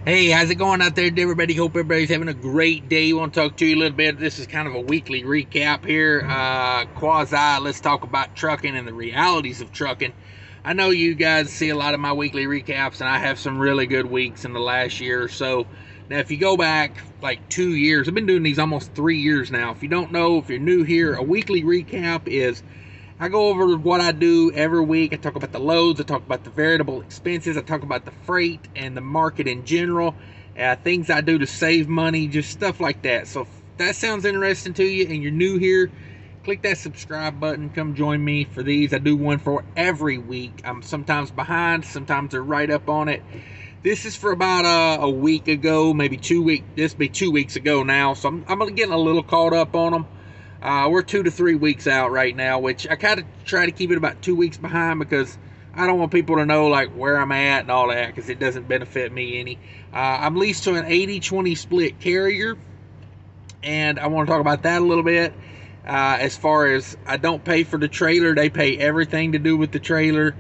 Hey, how's it going out there, everybody? Hope everybody's having a great day. I want to talk to you a little bit. This is kind of a weekly recap here. Quasi, let's talk about trucking and the realities of trucking. I know you guys see a lot of my weekly recaps, and I have some really good weeks in the last year or so. Now, if you go back like 2 years, I've been doing these almost 3 years now. If you don't know, if you're new here, a weekly recap is I go over what I do every week. I talk about the loads, I talk about the variable expenses, I talk about the freight and the market in general, things I do to save money, just stuff like that. So if that sounds interesting to you and you're new here, click that subscribe button. Come join me for these. I do one for every week. I'm sometimes behind, sometimes they're right up on it. This is for about a week ago, maybe 2 weeks. This will be 2 weeks ago now, so I'm getting a little caught up on them. We're 2 to 3 weeks out right now, which I kind of try to keep it about 2 weeks behind because I don't want people to know like where I'm at and all that because it doesn't benefit me any. I'm leased to an 80-20 split carrier, and I want to talk about that a little bit. As far as I don't pay for the trailer, they pay everything to do with the trailer.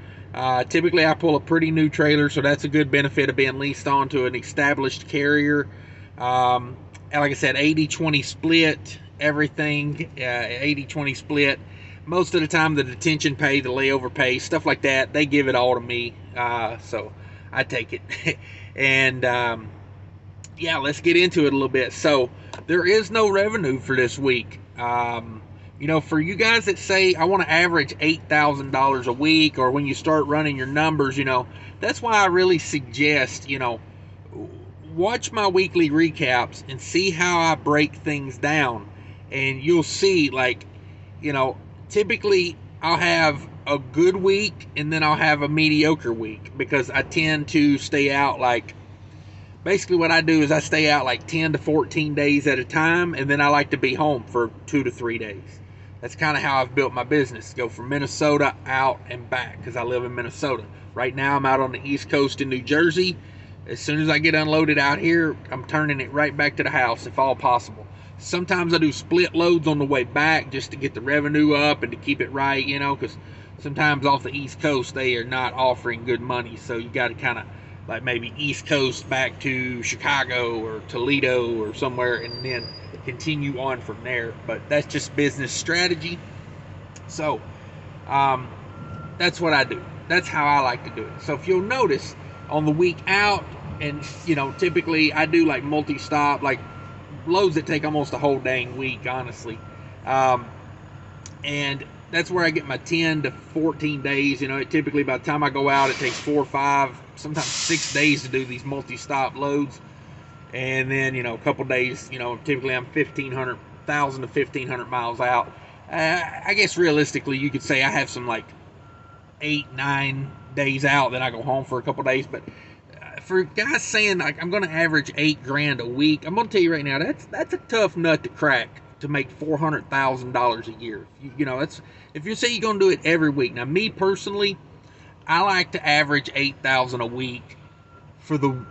Typically, I pull a pretty new trailer, so that's a good benefit of being leased on to an established carrier. And like I said, 80-20 split, everything, 80-20 split. Most of the time, the detention pay, the layover pay, stuff like that, they give it all to me. So I take it. and yeah, let's get into it a little bit. So there is no revenue for this week. For you guys that say I want to average $8,000 a week, or when you start running your numbers, that's why I really suggest, watch my weekly recaps and see how I break things down. And you'll see, like, typically I'll have a good week and then I'll have a mediocre week because I tend to stay out like basically what I do is I stay out like 10 to 14 days at a time, and then I like to be home for 2 to 3 days. That's kind of how I've built my business. Go from Minnesota out and back because I live in Minnesota. Right now I'm out on the East Coast in New Jersey. As soon as I get unloaded out here, I'm turning it right back to the house if all possible. Sometimes I do split loads on the way back just to get the revenue up and to keep it right, because sometimes off the East Coast they are not offering good money. So you got to kind of like maybe East Coast back to Chicago or Toledo or somewhere, and then continue on from there. But that's just business strategy. So that's what I do. That's how I like to do it. So if you'll notice on the week out, and typically I do like multi-stop, like loads that take almost a whole dang week, honestly. And that's where I get my 10 to 14 days. Typically by the time I go out, it takes 4 or 5, sometimes 6 days to do these multi-stop loads. And then, a couple days, typically I'm 1,000 to 1,500 miles out. I guess realistically, you could say I have some like 8-9 days out that I go home for a couple days. But for guys saying like I'm going to average $8,000 a week, I'm going to tell you right now that's a tough nut to crack to make $400,000 a year. That's if you say you're going to do it every week. Now, me personally, I like to average 8,000 a week for the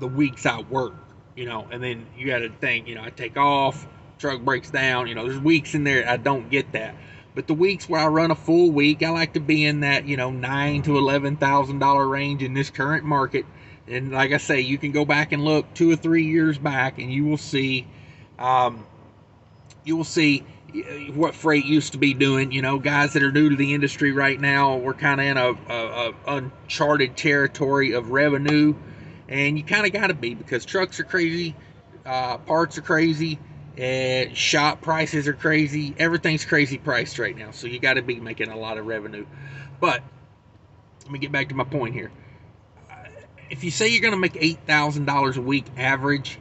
weeks I work. And then you got to think. I take off, truck breaks down. There's weeks in there I don't get that. But the weeks where I run a full week, I like to be in that $9,000 to $11,000 range in this current market. And like I say, you can go back and look 2 or 3 years back, and you will see what freight used to be doing. Guys that are new to the industry right now, we're kind of in a uncharted territory of revenue, and you kind of got to be because trucks are crazy, parts are crazy, and shop prices are crazy. Everything's crazy priced right now, so you got to be making a lot of revenue. But let me get back to my point here. If you say you're going to make $8,000 a week average,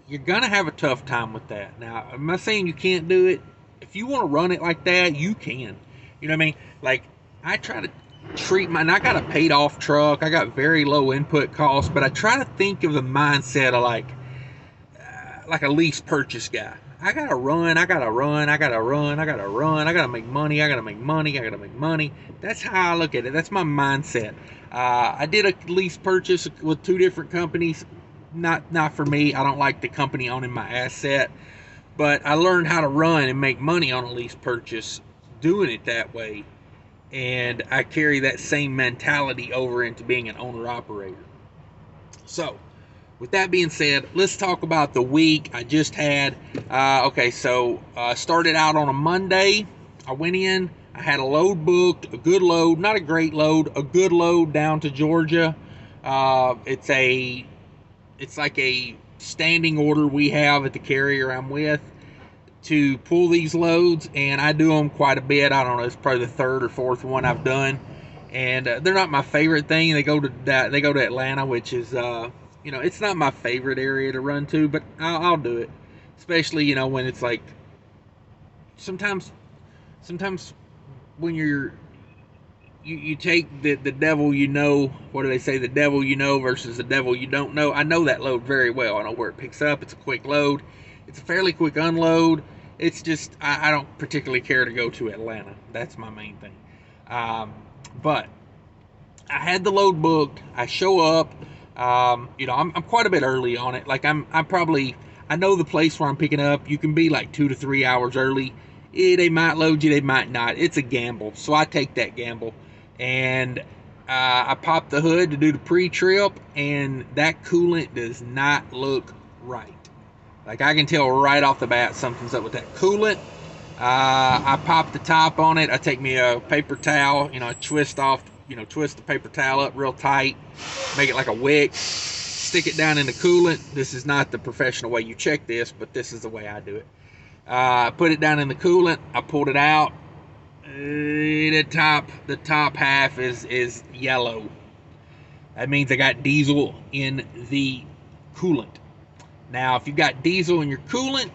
you're going to have a tough time with that. Now, I'm not saying you can't do it. If you want to run it like that, you can. You know what I mean? Like, I try to I got a paid off truck. I got very low input costs, but I try to think of the mindset of like a lease purchase guy. I gotta run, I gotta run, I gotta run, I gotta run, I gotta make money, I gotta make money, I gotta make money. That's how I look at it. That's my mindset. I did a lease purchase with 2 different companies. Not for me. I don't like the company owning my asset, but I learned how to run and make money on a lease purchase doing it that way, and I carry that same mentality over into being an owner operator. So with that being said, let's talk about the week I just had. Okay, so started out on a Monday. I went in. I had a load booked, a good load, not a great load, a good load down to Georgia. It's like a standing order we have at the carrier I'm with to pull these loads, and I do them quite a bit. I don't know, it's probably the third or fourth one I've done, and they're not my favorite thing. They go to Atlanta, which is it's not my favorite area to run to, but I'll do it, especially when it's like sometimes when you take the devil what do they say, the devil versus the devil you don't know. I know that load very well. I know where it picks up. It's a quick load. It's a fairly quick unload. It's just I don't particularly care to go to Atlanta. That's my main thing. But I had the load booked. I show up. I'm quite a bit early on it. Like I know the place where I'm picking up. You can be like 2 to 3 hours early. They might load you, they might not. It's a gamble, so I take that gamble. And I pop the hood to do the pre-trip, and that coolant does not look right. Like, I can tell right off the bat something's up with that coolant. I pop the top on it. I take me a paper towel, twist the paper towel up real tight, make it like a wick, stick it down in the coolant. This is not the professional way you check this, but this is the way I do it. I put it down in the coolant. I pulled it out. The top half is yellow. That means I got diesel in the coolant. Now, if you've got diesel in your coolant,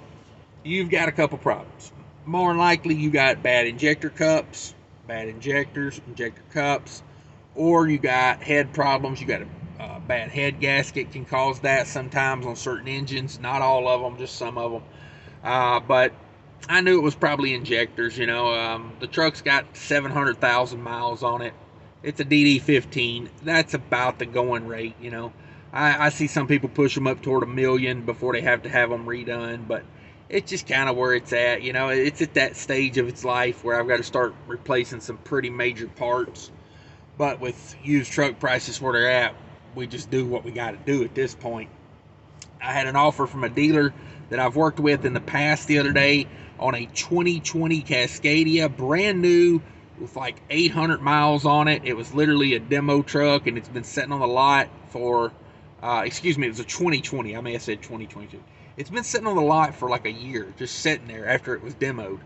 you've got a couple problems. More than likely, you got bad injector cups, bad injectors, injector cups, or you got head problems. You got a bad head gasket can cause that sometimes on certain engines. Not all of them, just some of them. But I knew it was probably injectors. The truck's got 700,000 miles on it. It's a DD15. That's about the going rate. I see some people push them up toward 1 million before they have to have them redone, but it's just kind of where it's at. It's at that stage of its life where I've got to start replacing some pretty major parts. But with used truck prices where they're at, we just do what we got to do at this point. I had an offer from a dealer that I've worked with in the past the other day on a 2020 Cascadia, brand new, with like 800 miles on it. It was literally a demo truck, and it's been sitting on the lot for, it was a 2020. I may have said 2022. It's been sitting on the lot for like a year, just sitting there after it was demoed.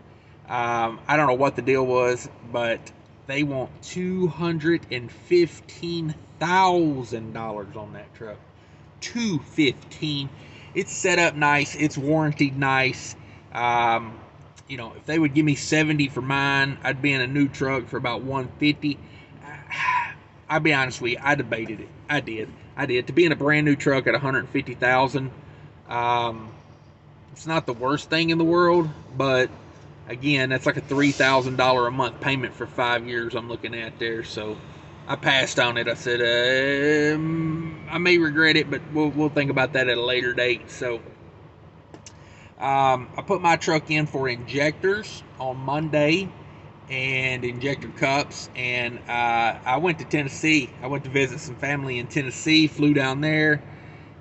I don't know what the deal was, but they want $215,000 on that truck. $215,000. It's set up nice. It's warranted nice. If they would give me $70,000 for mine, I'd be in a new truck for about $150,000. I'll be honest with you, I debated it. I did. To be in a brand new truck at $150,000, it's not the worst thing in the world, but again, that's like a $3,000 a month payment for 5 years I'm looking at there. So I passed on it. I said, I may regret it, but we'll think about that at a later date. So I put my truck in for injectors on Monday and injector cups, and I went to Tennessee. I went to visit some family in Tennessee, flew down there,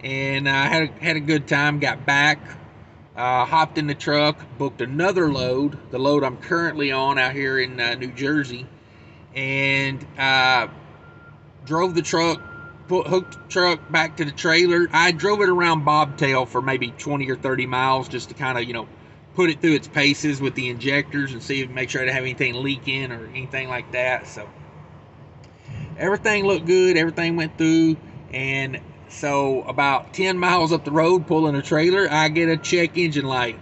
and I had a good time. Got back, hopped in the truck, booked another load, the load I'm currently on out here in New Jersey, and drove the truck, hooked the truck back to the trailer. I drove it around Bobtail for maybe 20 or 30 miles just to kind of, put it through its paces with the injectors and make sure I didn't have anything leaking or anything like that. So everything looked good. Everything went through. And so about 10 miles up the road, pulling a trailer, I get a check engine light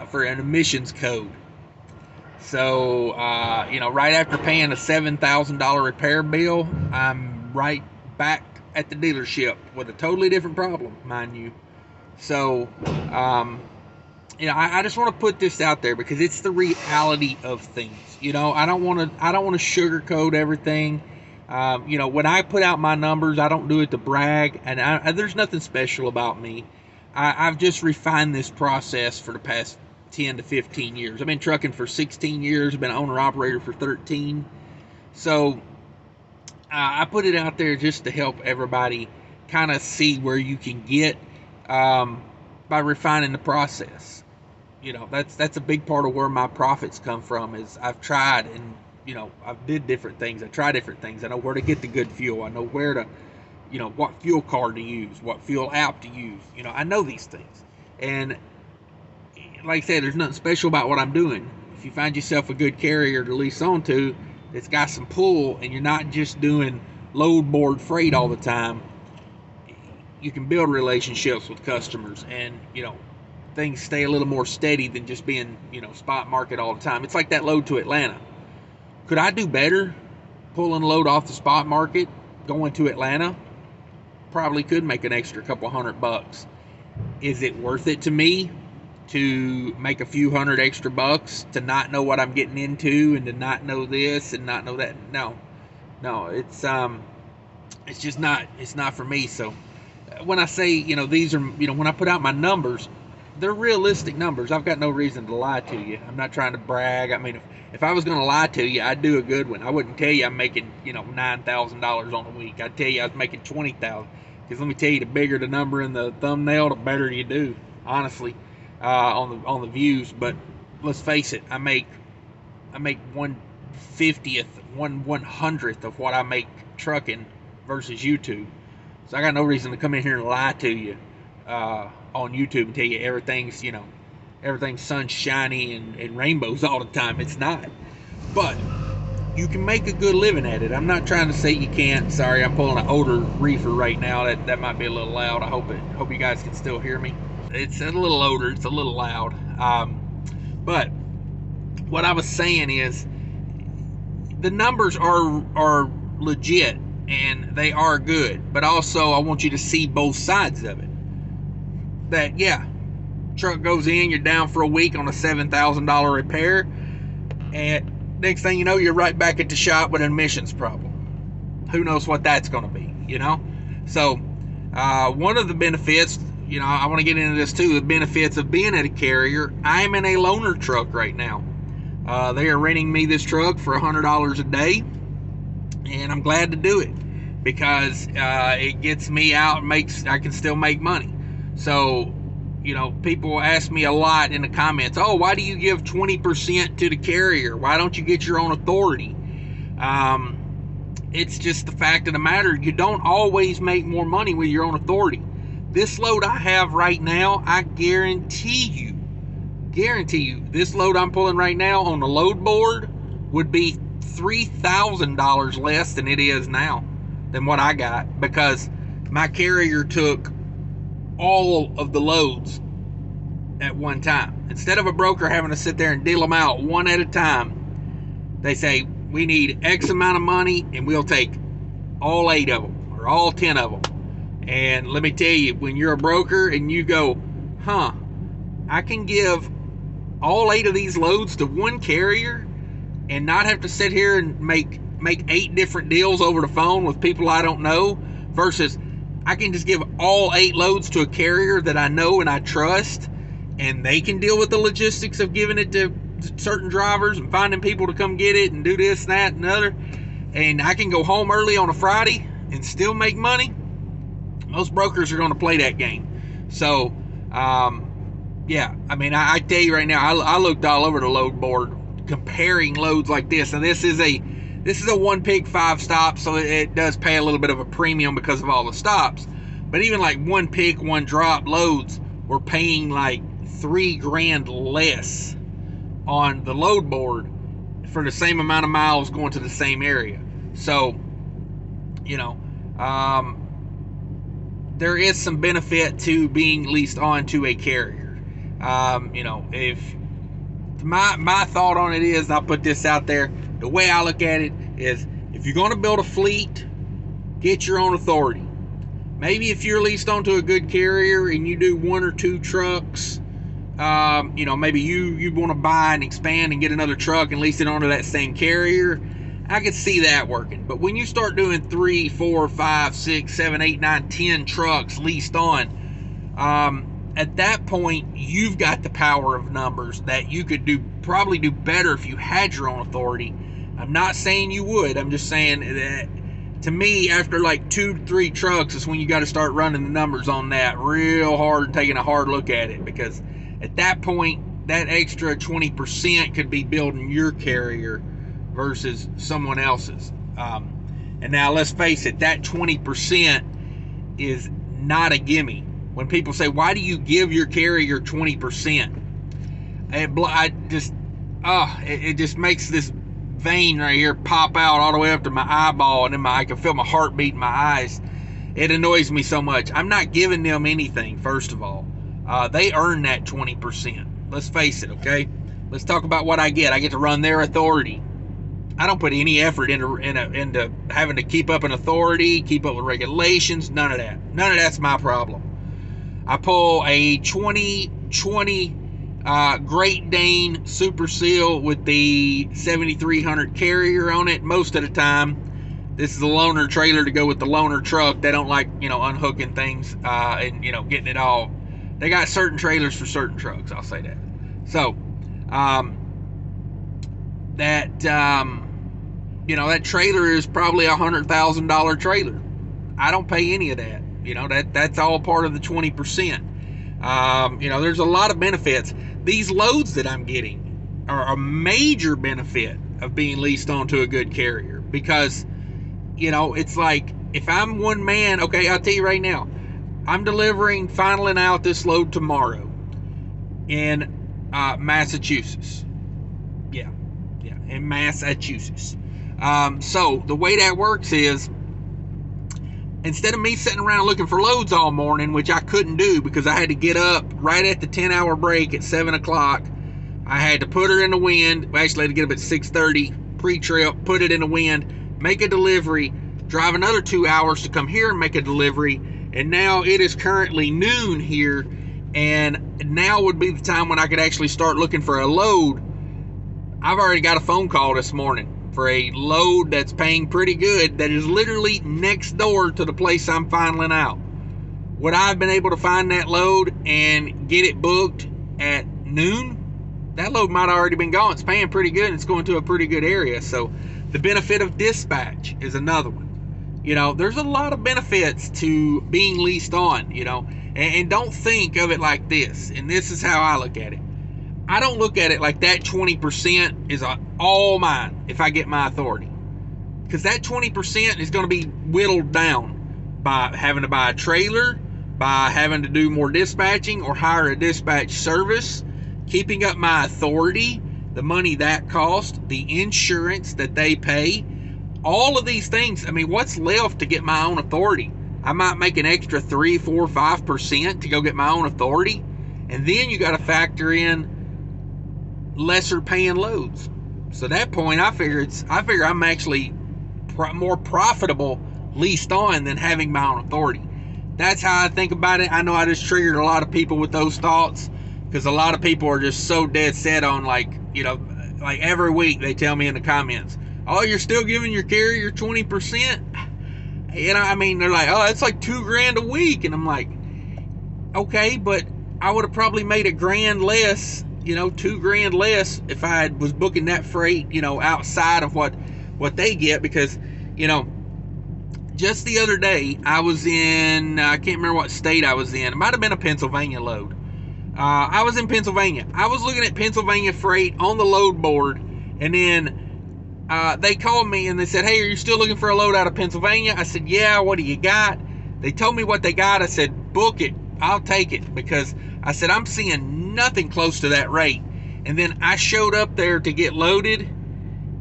for an emissions code. So, right after paying a $7,000 repair bill, I'm right back at the dealership with a totally different problem, mind you. So, I just want to put this out there because it's the reality of things. I don't want to sugarcoat everything. When I put out my numbers, I don't do it to brag, and there's nothing special about me. I've just refined this process for the past 10 to 15 years. I've been trucking for 16 years. I've been owner-operator for 13. So I put it out there just to help everybody kind of see where you can get by refining the process. You know, that's a big part of where my profits come from. Is I've tried, and you know, I've did different things. I try different things. I know where to get the good fuel. I know where to, you know, what fuel card to use, what fuel app to use. You know, I know these things. And like I said, there's nothing special about what I'm doing. If you find yourself a good carrier to lease onto, it's got some pull, and you're not just doing load board freight all the time, you can build relationships with customers, and you know, things stay a little more steady than just being, you know, spot market all the time. It's like that load to Atlanta. Could I do better pulling a load off the spot market going to Atlanta? Probably could make an extra couple $100. Is it worth it to me to make a few hundred extra bucks to not know what I'm getting into, and to not know this and not know that? No, it's just not, it's not for me. So when I say, you know, these are, you know, when I put out my numbers, they're realistic numbers. I've got no reason to lie to you. I'm not trying to brag. I mean, if I was going to lie to you, I'd do a good one. I wouldn't tell you I'm making, you know, $9,000 on a week. I'd tell you I was making $20,000. Because let me tell you, the bigger the number in the thumbnail, the better you do, honestly, on the views. But let's face it, I make 1/50th, 1/100th of what I make trucking versus YouTube. So I got no reason to come in here and lie to you on YouTube and tell you everything's, you know, everything's sunshiny and rainbows all the time. It's not. But you can make a good living at it. I'm not trying to say you can't. Sorry, I'm pulling an older reefer right now. That might be a little loud. I hope you guys can still hear me. It's a little older. It's a little loud. But what I was saying is, the numbers are legit and they are good. But also, I want you to see both sides of it. That, yeah, truck goes in, you're down for a week on a $7,000 repair, and next thing you know, you're right back at the shop with an emissions problem. Who knows what that's going to be, you know? So one of the benefits, you know, I want to get into this too, the benefits of being at a carrier. I'm in a loaner truck right now. They are renting me this truck for $100 a day, and I'm glad to do it because it gets me out, I can still make money. So, you know, people ask me a lot in the comments, oh, why do you give 20% to the carrier? Why don't you get your own authority? It's just the fact of the matter, you don't always make more money with your own authority. This load I have right now, I guarantee you, this load I'm pulling right now on the load board would be $3,000 less than it is now, than what I got, because my carrier took all of the loads at one time. Instead of a broker having to sit there and deal them out one at a time, they say, we need X amount of money and we'll take all 8 of them or all 10 of them. And let me tell you, when you're a broker and you go, I can give all 8 of these loads to one carrier and not have to sit here and make 8 different deals over the phone with people I don't know, versus I can just give all 8 loads to a carrier that I know and I trust, and they can deal with the logistics of giving it to certain drivers and finding people to come get it and do this, that, and other. And I can go home early on a Friday and still make money. Most brokers are going to play that game. So, yeah, I mean, I tell you right now, I looked all over the load board comparing loads like this. And this is a 1 pick 5 stop, so it does pay a little bit of a premium because of all the stops. But even like 1 pick 1 drop loads, we're paying like $3,000 less on the load board for the same amount of miles going to the same area. So, you know, there is some benefit to being leased on to a carrier. You know, if my thought on it is, I'll put this out there, the way I look at it is, if you're going to build a fleet, get your own authority. Maybe if you're leased onto a good carrier and you do 1 or 2 trucks, you know, maybe you want to buy and expand and get another truck and lease it onto that same carrier, I could see that working. But when you start doing 3, 4, 5, 6, 7, 8, 9, 10 trucks leased on, at that point, you've got the power of numbers that you could probably do better if you had your own authority. I'm not saying you would. I'm just saying that to me, after like 2-3 trucks is when you got to start running the numbers on that real hard and taking a hard look at it, because at that point, that extra 20% could be building your carrier versus someone else's. And now let's face it, that 20% is not a gimme. When people say, why do you give your carrier 20%? It just makes this vein right here pop out all the way up to my eyeball, and then I can feel my heartbeat in my eyes. It annoys me so much. I'm not giving them anything, first of all. They earn that 20%. Let's face it, okay? Let's talk about what I get. I get to run their authority. I don't put any effort into having to keep up an authority, keep up with regulations, none of that. None of that's my problem. I pull a 2020 Great Dane Super Seal with the 7300 carrier on it most of the time. This is a loaner trailer to go with the loaner truck. They don't like, unhooking things and, getting it all. They got certain trailers for certain trucks, I'll say that. So, that trailer is probably a $100,000 trailer. I don't pay any of that. That's all part of the 20%. There's a lot of benefits. These loads that I'm getting are a major benefit of being leased onto a good carrier, because, it's like, if I'm one man, okay, I'll tell you right now, I'm finaling out this load tomorrow in Massachusetts. Yeah, in Massachusetts. So the way that works is, instead of me sitting around looking for loads all morning, which I couldn't do because I had to get up right at the 10-hour break at 7 o'clock, I had to put her in the wind. Actually, I had to get up at 6:30 pre-trip, put it in the wind, make a delivery, drive another 2 hours to come here and make a delivery. And now it is currently noon here, and now would be the time when I could actually start looking for a load. I've already got a phone call this morning for a load that's paying pretty good, that is literally next door to the place I'm filing out. Would I have been able to find that load and get it booked at noon? That load might have already been gone. It's paying pretty good, and it's going to a pretty good area. So the benefit of dispatch is another one. There's a lot of benefits to being leased on, and don't think of it like this. And this is how I look at it. I don't look at it like that 20% is all mine if I get my authority. Because that 20% is going to be whittled down by having to buy a trailer, by having to do more dispatching or hire a dispatch service, keeping up my authority, the money that costs, the insurance that they pay, all of these things. I mean, what's left to get my own authority? I might make an extra 3, 4, 5% to go get my own authority. And then you got to factor in lesser paying loads. So at that point, I figure I'm actually more profitable leased on than having my own authority. That's how I think about it. I know I just triggered a lot of people with those thoughts, because a lot of people are just so dead set on, like every week they tell me in the comments, oh, you're still giving your carrier 20%? They're like, oh, it's like $2,000 a week. And I'm like, okay, but I would have probably made $1,000 less, $2,000 less if I was booking that freight, outside of what they get. Because, just the other day I was in, I can't remember what state I was in. It might have been a Pennsylvania load. I was in Pennsylvania. I was looking at Pennsylvania freight on the load board, and then they called me and they said, hey, are you still looking for a load out of Pennsylvania? I said, yeah, what do you got? They told me what they got. I said, book it. I'll take it, because I said, I'm seeing nothing close to that rate. And then I showed up there to get loaded,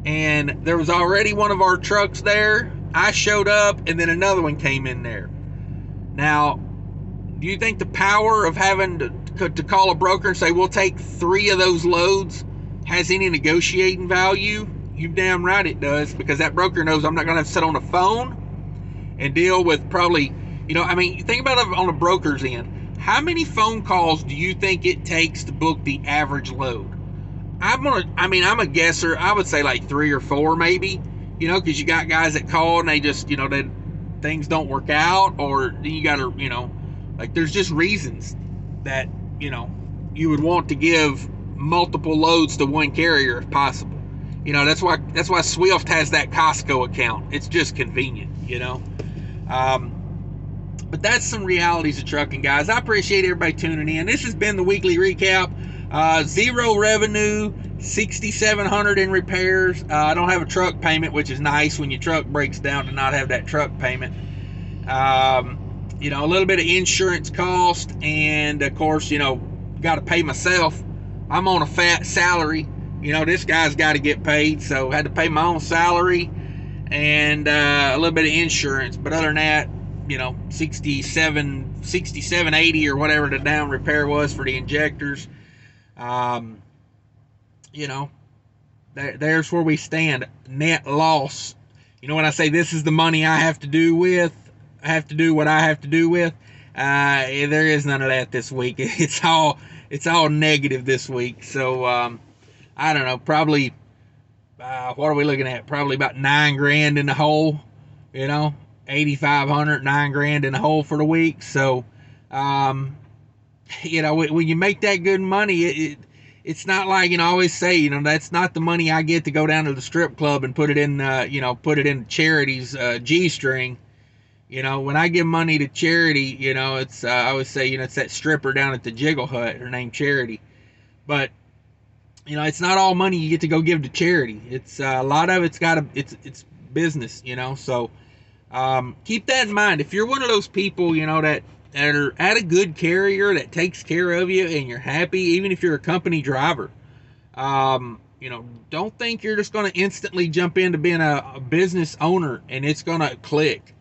and there was already one of our trucks there. I showed up, and then another one came in there. Now, do you think the power of having to call a broker and say, we'll take 3 of those loads has any negotiating value? You damn right it does, because that broker knows I'm not going to have to sit on the phone and deal with probably, think about it on a broker's end. How many phone calls do you think it takes to book the average load? I'm a guesser. I would say like 3 or 4 maybe, because you got guys that call and they just, that things don't work out, or you got to, there's just reasons that, you would want to give multiple loads to one carrier if possible. You know, that's why Swift has that Costco account. It's just convenient, you know. But that's some realities of trucking, guys. I appreciate everybody tuning in. This has been the weekly recap. Zero revenue, $6,700 in repairs. I don't have a truck payment, which is nice when your truck breaks down to not have that truck payment. You know, a little bit of insurance cost, and of course, you know, got to pay myself. I'm on a fat salary. You know, this guy's got to get paid, so had to pay my own salary and a little bit of insurance. But other than that, you know, 67.80 or whatever the down repair was for the injectors. You know, there's where we stand. Net loss. You know, when I say this is the money I have to do with, I have to do what I have to do with, there is none of that this week. It's all negative this week. So I don't know, probably what are we looking at? Probably about $9,000 in the hole, you know, 8,500, $9,000 in the hole for the week. So you know, when you make that good money, it's not like, you know, I always say, you know, that's not the money I get to go down to the strip club and put it in, you know, put it in charity's G-string. You know, when I give money to charity, you know, it's, I always say, you know, it's that stripper down at the Jiggle Hut, her name Charity. But, you know, it's not all money you get to go give to charity. It's, a lot of it's it's business, you know. So, keep that in mind. If you're one of those people, you know, that are at a good carrier that takes care of you and you're happy, even if you're a company driver, you know, don't think you're just going to instantly jump into being a business owner and it's going to click.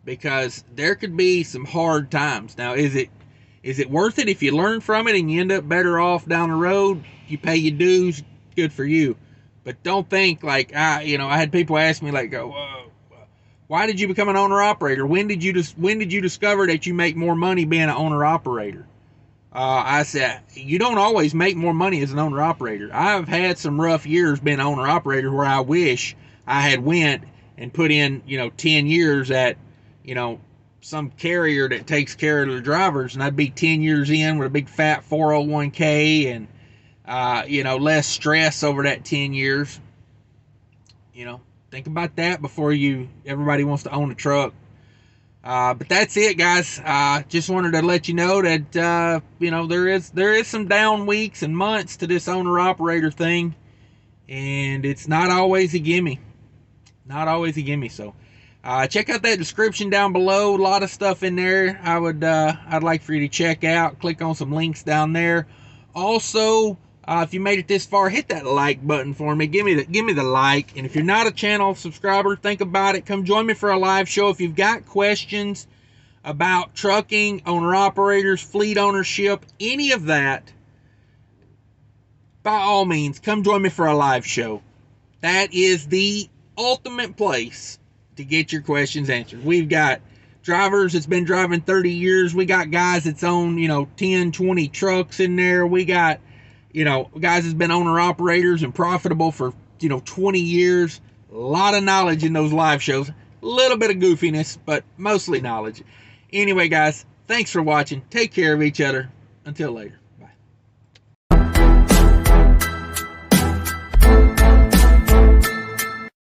Because there could be some hard times. Now, is it worth it if you learn from it and you end up better off down the road? You pay your dues, good for you. But don't think like, you know, I had people ask me like, why did you become an owner-operator? When did you discover that you make more money being an owner-operator? I said, you don't always make more money as an owner-operator. I've had some rough years being an owner-operator where I wish I had went and put in, you know, 10 years at, you know, some carrier that takes care of the drivers, and I'd be 10 years in with a big fat 401k and, you know, less stress over that 10 years. You know, think about that before everybody wants to own a truck. But that's it, guys. Just wanted to let you know that, you know, there is some down weeks and months to this owner-operator thing, and it's not always a gimme. Not always a gimme, so. Check out that description down below. A lot of stuff in there I'd like for you to check out. Click on some links down there. Also, if you made it this far, hit that like button for me. Give me the like. And if you're not a channel subscriber, think about it. Come join me for a live show. If you've got questions about trucking, owner-operators, fleet ownership, any of that, by all means, come join me for a live show. That is the ultimate place to get your questions answered. We've got drivers that's been driving 30 years. We got guys that's own, you know, 10, 20 trucks in there. We got, you know, guys that's been owner operators and profitable for, you know, 20 years. A lot of knowledge in those live shows. A little bit of goofiness, but mostly knowledge. Anyway, guys, thanks for watching. Take care of each other. Until later.